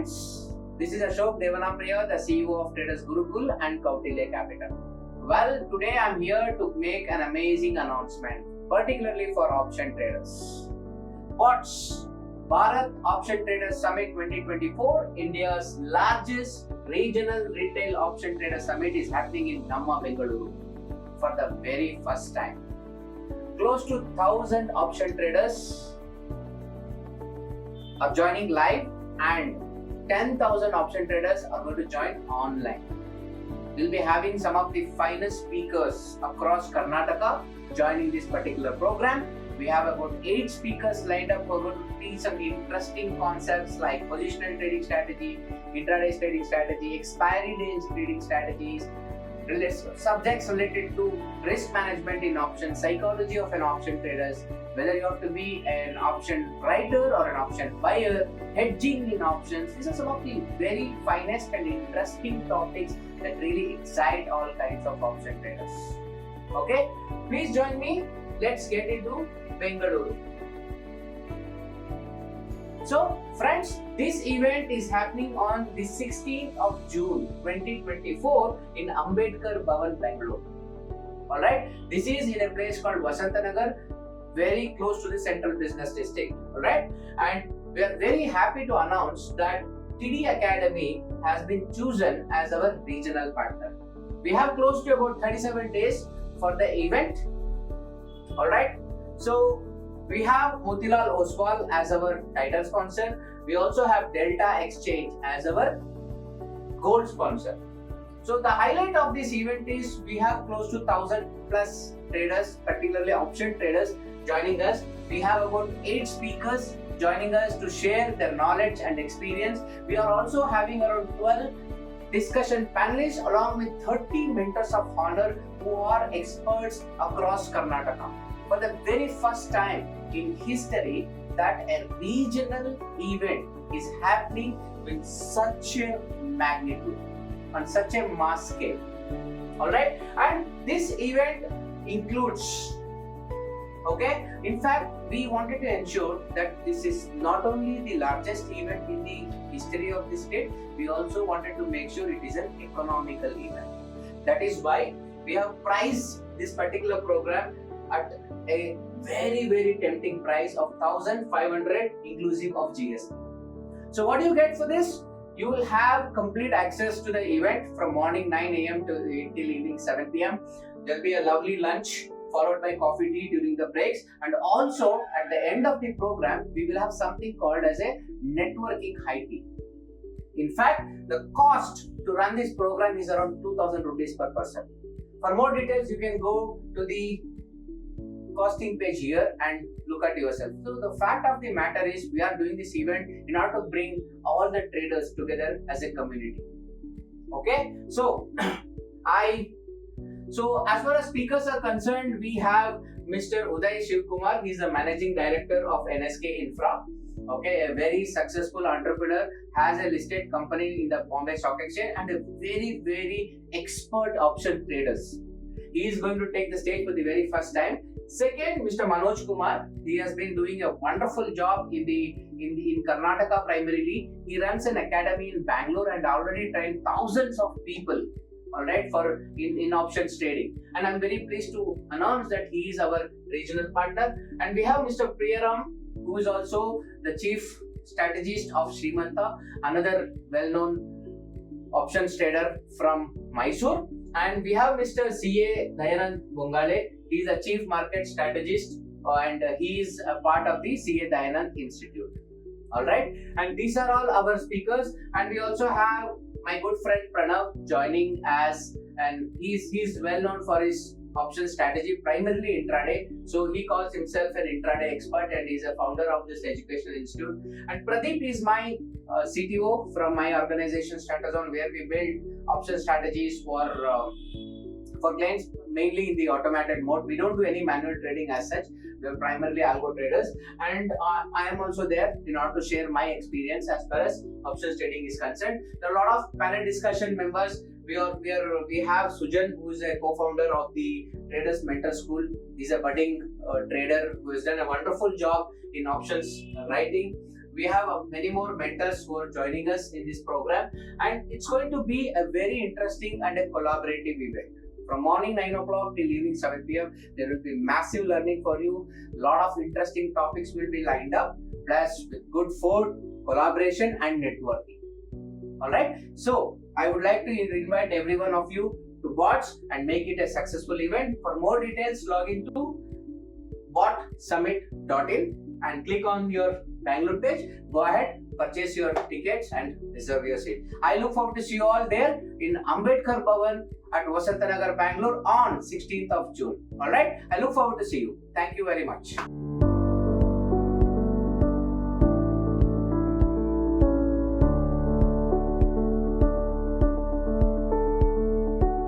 friends, this is Ashok Devanapriya, the CEO of Traders Gurukul and Capital. Well, today I'm here to make an amazing announcement, particularly for option traders. What's Bharat Option Traders Summit 2024, India's largest regional retail option trader summit, is happening in Bengaluru for the very first time. Close to 1,000 option traders are joining live and 10,000 option traders are going to join online. We'll be having some of the finest speakers across Karnataka joining this particular program. We have about 8 speakers lined up who are going to teach some interesting concepts like positional trading strategy, intraday trading strategy, expiry days trading strategies, subjects related to risk management in options, psychology of an option traders, whether you have to be an option writer or an option buyer, hedging in options. These are some of the very finest and interesting topics that really excite all kinds of option traders. Okay, please join me. Let's get into Bengaluru. So friends, this event is happening on the 16th of June 2024 in Ambedkar Bhavan, Bangalore. Alright, this is in a place called Vasantanagar, very close to the central business district. Alright, and we are very happy to announce that TIDI Academy has been chosen as our regional partner. We have close to about 37 days for the event. Alright, so we have Motilal Oswal as our title sponsor. We also have DeltaExchange as our gold sponsor. So the highlight of this event is we have close to 1,000 plus traders, particularly option traders, joining us. We have about 8 speakers joining us to share their knowledge and experience. We are also having around 12 discussion panelists along with 30 mentors of honor who are experts across Karnataka. For the very first time in history that a regional event is happening with such a magnitude, on such a mass scale. Alright, and this event includes, okay, in fact we wanted to ensure that this is not only the largest event in the history of the state, we also wanted to make sure it is an economical event. That is why we have priced this particular program at a very tempting price of 1,500 inclusive of GST. So what do you get for this? You will have complete access to the event from morning 9 a.m. till evening 7 p.m. There will be a lovely lunch followed by coffee tea during the breaks, and also at the end of the program we will have something called as a networking high tea. In fact, the cost to run this program is around 2,000 rupees per person. For more details, you can go to the costing page here and look at yourself. So the fact of the matter is we are doing this event in order to bring all the traders together as a community. Okay, so as far as speakers are concerned, we have Mr. Uday Shivkumar. He is the managing director of NSK Infra. Okay, a very successful entrepreneur, has a listed company in the Bombay Stock Exchange and a very expert option traders. He is going to take the stage for the very first time. Second, Mr. Manoj Kumar. He has been doing a wonderful job in Karnataka primarily. He runs an academy in Bangalore and already trained thousands of people, alright, for in options trading. And I'm very pleased to announce that he is our regional partner. And we have Mr. Priyaram, who is also the chief strategist of Srimanta, another well-known options trader from Mysore. And we have Mr. C.A. Dayanand Bongale. He is a chief market strategist and he is a part of the C.A. Dayanand Institute. Alright, and these are all our speakers, and we also have my good friend Pranav joining as, and he's well known for his option strategy, primarily intraday. So he calls himself an intraday expert and he's a founder of this educational institute. And Pradeep is my CTO from my organization Stratazone, where we build option strategies for clients mainly in the automated mode. We don't do any manual trading as such. We are primarily algo traders, and I am also there in order to share my experience as far as options trading is concerned. There are a lot of panel discussion members. We have Sujan, who is a co-founder of the Traders Mentor School. He's a budding trader who has done a wonderful job in options writing. We have many more mentors who are joining us in this program, and it's going to be a very interesting and a collaborative event. From morning 9 o'clock till evening 7 p.m., there will be massive learning for you. Lot of interesting topics will be lined up, plus with good food, collaboration, and networking. Alright, so I would like to invite every one of you to watch and make it a successful event. For more details, log into botsummit.in and click on your Bangalore page. Go ahead, purchase your tickets and reserve your seat. I look forward to see you all there in Ambedkar Bhavan at Vasantanagar, Bangalore on 16th of June. Alright, I look forward to see you. Thank you very much.